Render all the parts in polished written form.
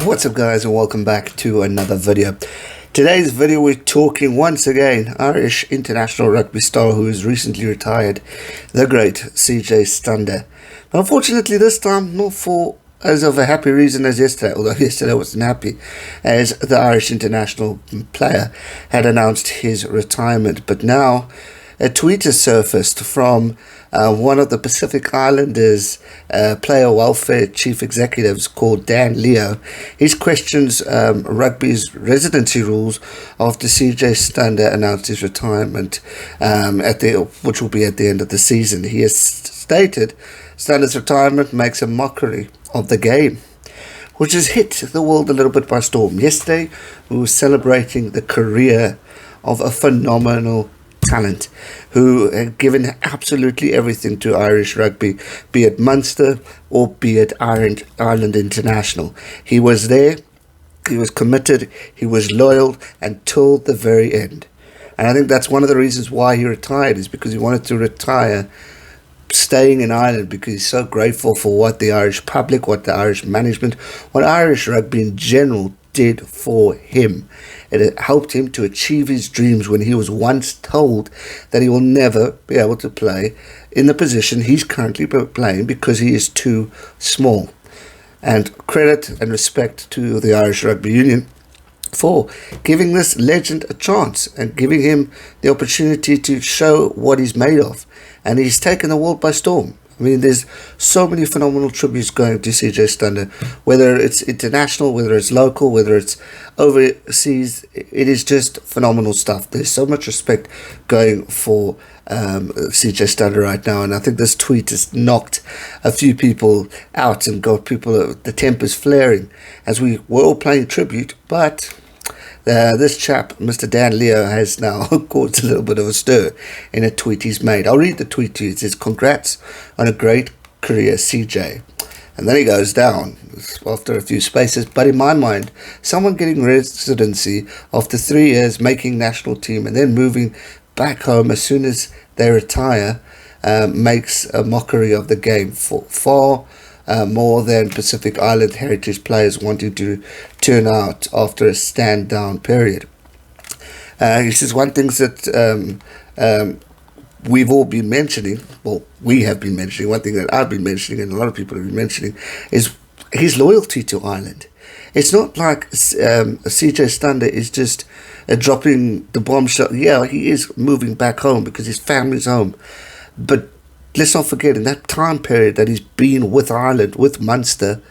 What's up guys, and welcome back to another video. Today's video we're talking once again Irish international rugby star who has recently retired, the great CJ Stander. But unfortunately this time not for as of a happy reason as yesterday, although yesterday wasn't happy, as the Irish international player had announced his retirement. But now a tweet has surfaced from one of the Pacific Islanders player welfare chief executives called Dan Leo. He questions rugby's residency rules after CJ Stander announced his retirement, which will be at the end of the season. He has stated Stander's retirement makes a mockery of the game, which has hit the world a little bit by storm. Yesterday we were celebrating the career of a phenomenal talent who had given absolutely everything to Irish rugby, be it Munster or be it Ireland International. He was there, he was committed, he was loyal until the very end. And I think that's one of the reasons why he retired, is because he wanted to retire staying in Ireland, because he's so grateful for what the Irish public, what the Irish management, what Irish rugby in general did for him. It helped him to achieve his dreams when he was once told that he will never be able to play in the position he's currently playing because he is too small. And credit and respect to the Irish Rugby Union for giving this legend a chance and giving him the opportunity to show what he's made of. And he's taken the world by storm. I mean, there's so many phenomenal tributes going to CJ Stander, whether it's international, whether it's local, whether it's overseas. It is just phenomenal stuff. There's so much respect going for CJ Stander right now, and I think this tweet has knocked a few people out and got people, the tempers flaring, as we were all playing tribute. But this chap, Mr. Dan Leo, has now caused a little bit of a stir in a tweet he's made. I'll read the tweet to you. It says, "Congrats on a great career, CJ." And then he goes down after a few spaces. "But in my mind, someone getting residency after 3 years, making national team, and then moving back home as soon as they retire makes a mockery of the game for far more than Pacific Island heritage players wanting to turn out after a stand-down period." He says one thing that we've all been mentioning, well, we have been mentioning, one thing that I've been mentioning and a lot of people have been mentioning, is his loyalty to Ireland. It's not like CJ Stander is just dropping the bombshell. Yeah, he is moving back home because his family's home. But let's not forget, in that time period that he's been with Ireland, with Munster,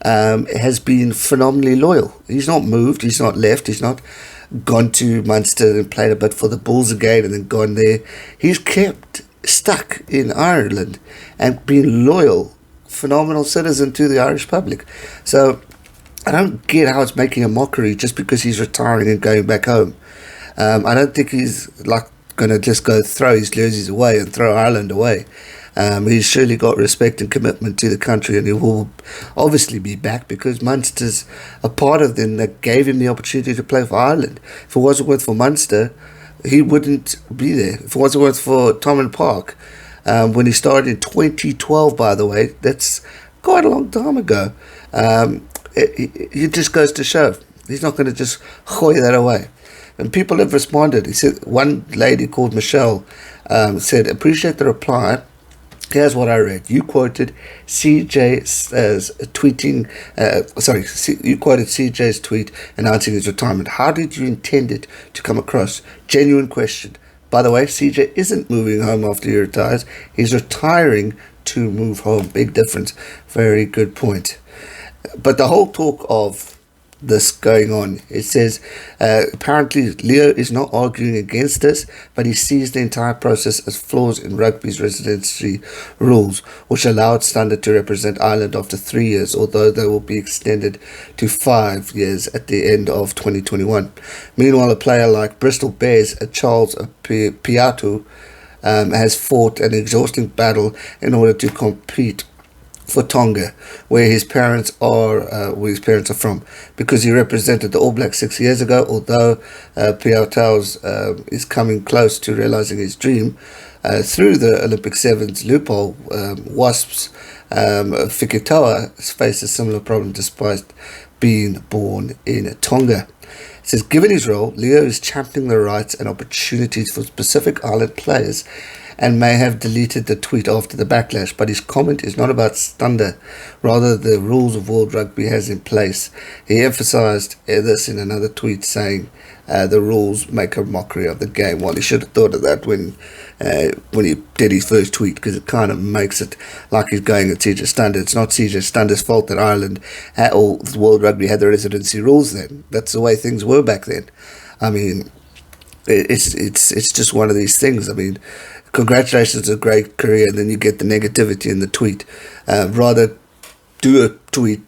has been phenomenally loyal. He's not moved, he's not left, he's not gone to Munster and played a bit for the Bulls again and then gone there. He's kept stuck in Ireland and been loyal, phenomenal citizen to the Irish public. So I don't get how it's making a mockery just because he's retiring and going back home. I don't think he's like going to just go throw his jerseys away and throw Ireland away. He's surely got respect and commitment to the country, and he will obviously be back because Munster's a part of them that gave him the opportunity to play for Ireland. If it wasn't worth for Munster, he wouldn't be there. If it wasn't worth for Thomond Park, when he started in 2012, by the way, that's quite a long time ago. It just goes to show he's not going to just hoy that away. And people have responded. He said, one lady called Michelle said, "Appreciate the reply. Here's what I read. You quoted CJ as tweeting. You quoted CJ's tweet announcing his retirement. How did you intend it to come across? Genuine question. By the way, CJ isn't moving home after he retires. He's retiring to move home. Big difference. Very good point." But the whole talk of this going on, it says apparently Leo is not arguing against this, but he sees the entire process as flaws in rugby's residency rules, which allowed Stander to represent Ireland after 3 years, although they will be extended to 5 years at the end of 2021. Meanwhile, a player like Bristol Bears, Charles Piatu, has fought an exhausting battle in order to compete for Tonga, where his parents are from, because he represented the All Blacks 6 years ago. Although Piau's is coming close to realizing his dream through the Olympic Sevens loophole, Wasps Fikitoa faced a similar problem despite being born in Tonga. It says, given his role, Leo is championing the rights and opportunities for Pacific Island players and may have deleted the tweet after the backlash, but his comment is not about Stander, rather the rules of World Rugby has in place. He emphasised this in another tweet, saying the rules make a mockery of the game. Well, he should have thought of that when he did his first tweet, because it kind of makes it like he's going at CJ Stander. It's not CJ Stander's fault that Ireland or World Rugby had the residency rules then. That's the way things were back then. I mean, it's just one of these things. I mean, congratulations on a great career, and then you get the negativity in the tweet. Rather do a tweet,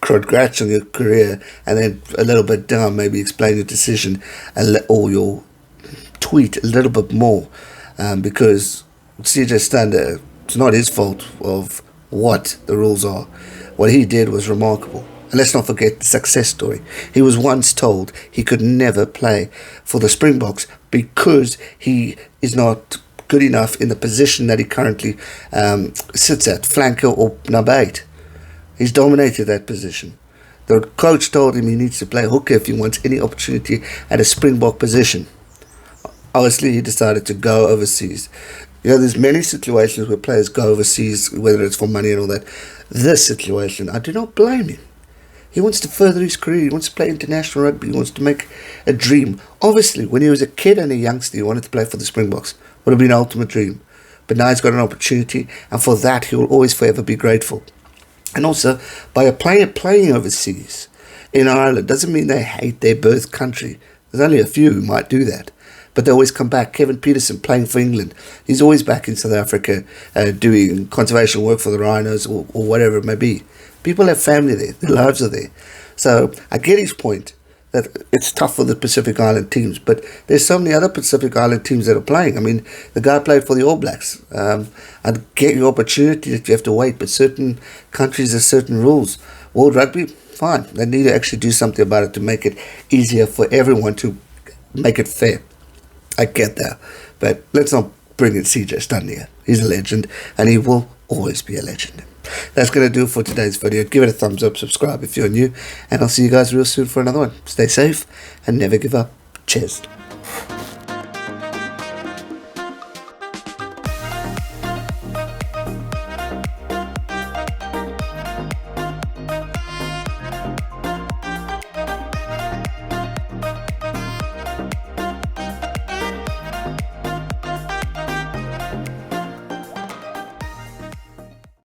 congrats on your career, and then a little bit down, maybe explain your decision or your tweet a little bit more, because CJ Stander, it's not his fault of what the rules are. What he did was remarkable. And let's not forget the success story. He was once told he could never play for the Springboks because he is not good enough in the position that he currently sits at, flanker or number 8. He's dominated that position. The coach told him he needs to play hooker if he wants any opportunity at a Springbok position. Obviously, he decided to go overseas. You know, there's many situations where players go overseas, whether it's for money and all that. This situation, I do not blame him. He wants to further his career. He wants to play international rugby. He wants to make a dream. Obviously, when he was a kid and a youngster, he wanted to play for the Springboks. Would have been an ultimate dream. But now he's got an opportunity, and for that, he will always forever be grateful. And also, by a player playing overseas in Ireland, doesn't mean they hate their birth country. There's only a few who might do that. But they always come back. Kevin Peterson playing for England. He's always back in South Africa doing conservation work for the Rhinos or whatever it may be. People have family there. Their lives are there. So I get his point that it's tough for the Pacific Island teams, but there's so many other Pacific Island teams that are playing. I mean, the guy played for the All Blacks. I'd get your opportunity that you have to wait, but certain countries have certain rules. World Rugby, fine. They need to actually do something about it to make it easier for everyone, to make it fair. I get that. But let's not bring in CJ Stander here. He's a legend, and he will always be a legend. That's going to do it for today's video. Give it a thumbs up, subscribe if you're new, and I'll see you guys real soon for another one. Stay safe and never give up. Cheers.